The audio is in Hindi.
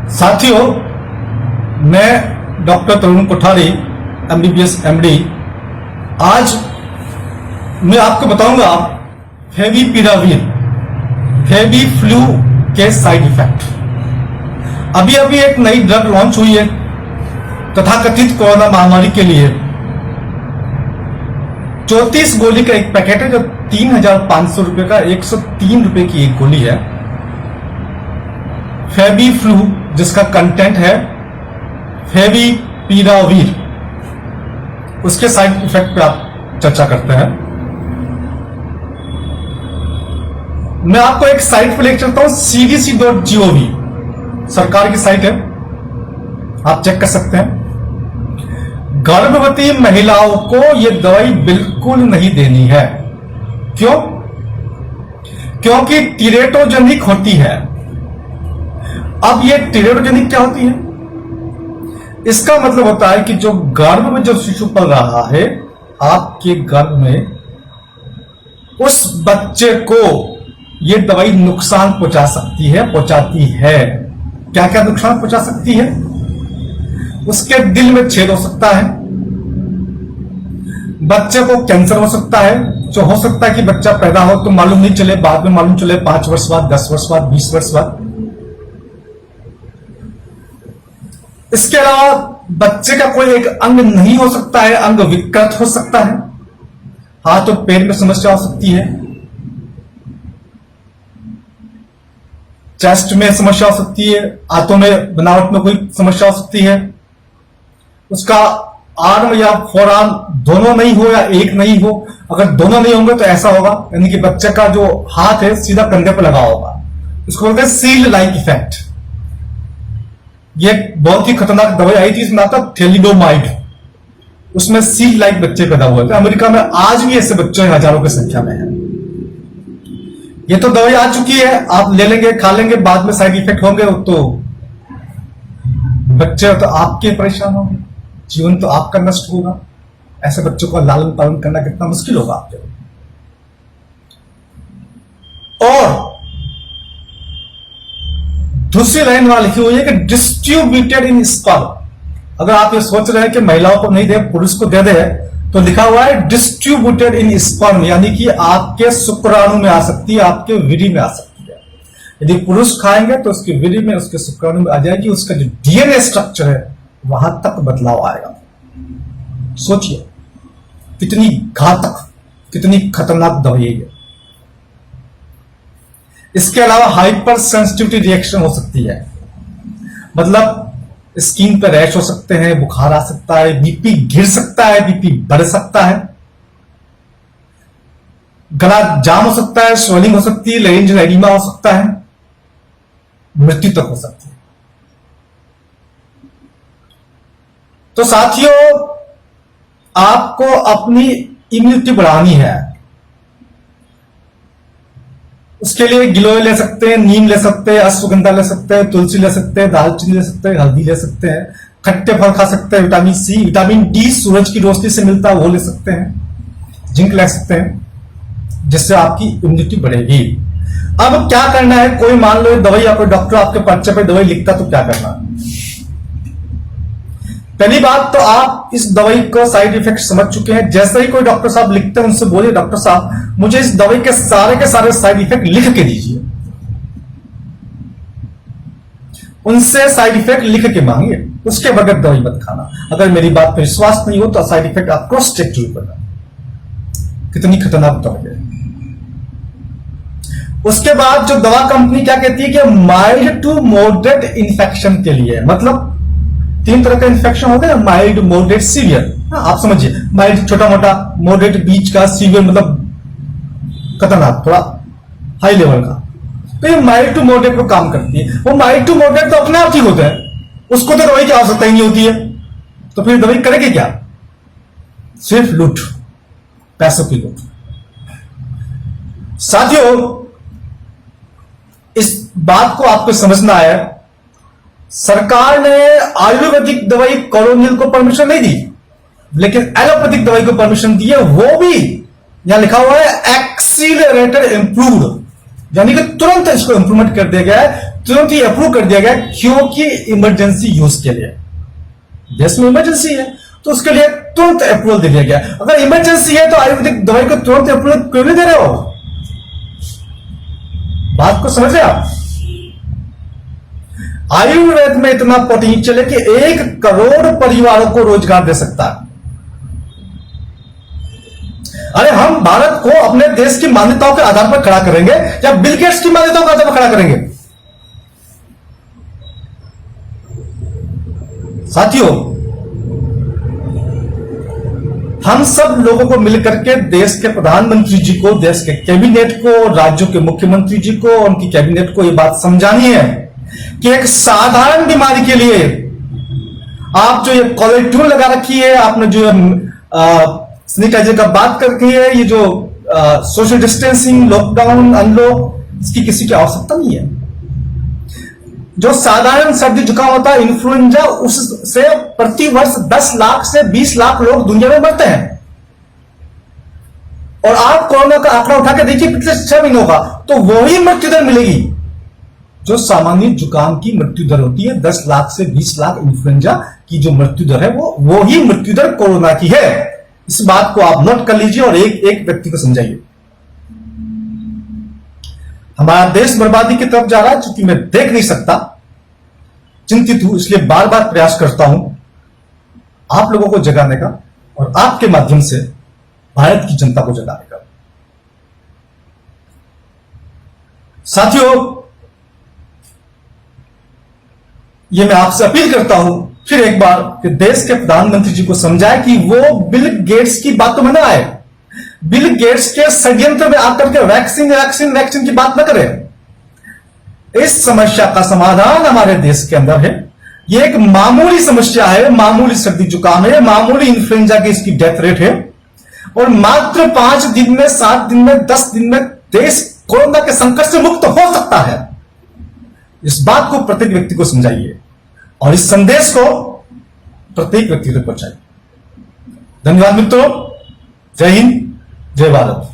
साथियों, मैं डॉक्टर तरुण कोठारी, एमबीबीएस एमडी। आज मैं आपको बताऊंगा फेविपिराविर, फेविफ्लू के साइड इफेक्ट। अभी अभी एक नई ड्रग लॉन्च हुई है तथाकथित कोरोना महामारी के लिए। 34 गोली का एक पैकेट है जो 3,500 रुपए का, 103 रुपए की एक गोली है। फेविफ्लू जिसका कंटेंट है फेविपिराविर, उसके साइड इफेक्ट पे आप चर्चा करते हैं। मैं आपको एक साइट पे लेकर चलता हूं, cdc.gov सरकार की साइट है, आप चेक कर सकते हैं। गर्भवती महिलाओं को यह दवाई बिल्कुल नहीं देनी है। क्यों? क्योंकि टीरेटोजेनिक होती है। अब ये टीरेटोजेनिक क्या होती है? इसका मतलब होता है कि जो गर्भ में जो शिशु पल रहा है आपके गर्भ में, उस बच्चे को ये दवाई नुकसान पहुंचा सकती है, पहुंचाती है। क्या क्या नुकसान पहुंचा सकती है? उसके दिल में छेद हो सकता है, बच्चे को कैंसर हो सकता है, जो हो सकता है कि बच्चा पैदा हो तो मालूम नहीं चले, बाद में मालूम चले 5 वर्ष बाद, 10 वर्ष बाद, 20 वर्ष बाद। इसके अलावा बच्चे का कोई एक अंग नहीं हो सकता है, अंग विकृत हो सकता है, हाथ और पैर में समस्या हो सकती है, चेस्ट में समस्या हो सकती है, हाथों में बनावट में कोई समस्या हो सकती है, उसका आर्म या फोरआर्म दोनों नहीं हो या एक नहीं हो। अगर दोनों नहीं होंगे तो ऐसा होगा, यानी कि बच्चे का जो हाथ है सीधा कंधे पर लगा होगा। इसको बोलते हैं सील लाइक इफेक्ट। ये बहुत ही खतरनाक दवाई आई थी, इसमें आता थैलिडोमाइड, उसमें सील लाइक बच्चे पैदा हुए थे। अमेरिका में आज भी ऐसे बच्चे हजारों की संख्या में है। ये तो दवाई आ चुकी है, आप ले लेंगे, खा लेंगे, बाद में साइड इफेक्ट होंगे तो बच्चे तो आपके परेशान होंगे, जीवन तो आपका नष्ट होगा। ऐसे बच्चों को लालन पालन करना कितना मुश्किल होगा आपके लिए। और दूसरी लाइन वाली लिखी हुई है कि डिस्ट्रीब्यूटेड इन स्पर्म। अगर आप ये सोच रहे हैं कि महिलाओं को नहीं दे, पुरुष को दे दे, तो लिखा हुआ है डिस्ट्रीब्यूटेड इन स्पर्म, यानी कि आपके शुक्राणु में आ सकती है, आपके वीर्य में आ सकती है। यदि पुरुष खाएंगे तो उसके वीर्य में, उसके शुक्राणु में आ जाएगी, उसका जो डीएनए स्ट्रक्चर है वहां तक बदलाव आएगा। सोचिए कितनी घातक, कितनी खतरनाक दवाई है। इसके अलावा हाइपर सेंसिटिविटी रिएक्शन हो सकती है, मतलब स्किन पर रैश हो सकते हैं, बुखार आ सकता है, बीपी गिर सकता है, बीपी बढ़ सकता है, गला जाम हो सकता है, स्वेलिंग हो सकती है, लेरिंजियल एडिमा हो सकता है, मृत्यु तक हो सकती है। तो साथियों, आपको अपनी इम्यूनिटी बढ़ानी है। उसके लिए गिलोय ले सकते हैं, नीम ले सकते हैं, अश्वगंधा ले सकते हैं, तुलसी ले सकते हैं, दालचीनी ले सकते हैं, हल्दी ले सकते हैं, खट्टे फल खा सकते हैं, विटामिन सी, विटामिन डी सूरज की रोशनी से मिलता है वो ले सकते हैं, जिंक ले सकते हैं, जिससे आपकी इम्यूनिटी बढ़ेगी। अब क्या करना है? कोई मान लो दवाई, आपको डॉक्टर आपके पर्चे पे दवाई लिखता तो क्या करना है? पहली बात तो आप इस दवाई को साइड इफेक्ट समझ चुके हैं। जैसे ही कोई डॉक्टर साहब लिखते हैं उनसे बोलिए, डॉक्टर साहब मुझे इस दवाई के सारे साइड इफेक्ट लिख के दीजिए। उनसे साइड इफेक्ट लिख के मांगिए, उसके बगैर दवाई मत खाना। अगर मेरी बात पर विश्वास नहीं हो तो साइड इफेक्ट आप क्रॉस चेक जरूर करना, कितनी खतरनाक दवाई है। उसके बाद जो दवा कंपनी क्या कहती है कि माइल्ड टू मॉडरेट इन्फेक्शन के लिए, मतलब 3 तरह का इन्फेक्शन होता है, माइल्ड, मॉडरेट, सीवियर। आप समझिए, माइल्ड छोटा मोटा, मॉडरेट बीच का, सीवियर मतलब खतरनाक, थोड़ा हाई लेवल का। तो ये माइल्ड टू मॉडरेट को काम करती है। वो माइल्ड टू मॉडरेट तो अपने आप ठीक होता है, उसको तो दवाई की आवश्यकता ही नहीं होती है, तो फिर दवाई करेगी क्या? सिर्फ लूट, पैसों की लूट। साथियों, इस बात को आपको समझना है, सरकार ने आयुर्वेदिक दवाई कोरोनिल को परमिशन नहीं दी, लेकिन एलोपैथिक दवाई को परमिशन दी है, वो भी यहां लिखा हुआ है एक्सीलरेटेड इंप्रूव्ड, यानी कि तुरंत इसको इंप्रूवमेंट कर दिया गया है, तुरंत ही अप्रूव कर दिया गया है, क्योंकि इमरजेंसी यूज के लिए, देश में इमरजेंसी है तो उसके लिए तुरंत अप्रूवल दे दिया गया। अगर इमरजेंसी है तो आयुर्वेदिक दवाई को तुरंत अप्रूवल क्यों नहीं दे रहे हो? बात को समझ रहे आप? आयुर्वेद में इतना पोटेंशियल है कि 1 करोड़ परिवारों को रोजगार दे सकता है। अरे हम भारत को अपने देश की मान्यताओं के आधार पर खड़ा करेंगे या बिल गेट्स की मान्यताओं के आधार पर खड़ा करेंगे? साथियों, हम सब लोगों को मिलकर के देश के प्रधानमंत्री जी को, देश के कैबिनेट को, राज्यों के मुख्यमंत्री जी को, उनकी कैबिनेट को यह बात समझानी है कि एक साधारण बीमारी के लिए आप जो ये कॉलर ट्यून लगा रखी है, आपने जो सैनिटाइजर का बात कर रखी है, ये जो सोशल डिस्टेंसिंग, लॉकडाउन, अनलॉक, इसकी किसी की आवश्यकता नहीं है। जो साधारण सर्दी जुकाम होता है, इन्फ्लुएंजा, उससे प्रतिवर्ष 10 लाख से 20 लाख लोग दुनिया में मरते हैं। और आप कोरोना का आंकड़ा उठा के देखिए पिछले 6 महीनों का, तो वही मृत्यु दर मिलेगी जो सामान्य जुकाम की मृत्यु दर होती है। 10 लाख से 20 लाख इन्फ्लुएंजा की जो मृत्यु दर है, वो ही मृत्यु दर कोरोना की है। इस बात को आप नोट कर लीजिए और एक एक व्यक्ति को समझाइए। हमारा देश बर्बादी की तरफ जा रहा है, चूंकि मैं देख नहीं सकता, चिंतित हूं, इसलिए बार बार प्रयास करता हूं आप लोगों को जगाने का और आपके माध्यम से भारत की जनता को जगाने का। साथियों, यह मैं आपसे अपील करता हूं फिर एक बार कि देश के प्रधानमंत्री जी को समझाए कि वो बिल गेट्स की बातों में ना आए, बिल गेट्स के षड्यंत्र में आकर के वैक्सीन वैक्सीन वैक्सीन की बात न करें। इस समस्या का समाधान हमारे देश के अंदर है। ये एक मामूली समस्या है, मामूली सर्दी जुकाम है, मामूली इन्फ्लुएंजा की इसकी डेथ रेट है, और मात्र 5 दिन में, 7 दिन में, 10 दिन में देश कोरोना के संकट से मुक्त हो सकता है। इस बात को प्रत्येक व्यक्ति को समझाइए और इस संदेश को प्रत्येक व्यक्ति तक पहुंचाइए। धन्यवाद मित्रों, जय हिंद, जय भारत।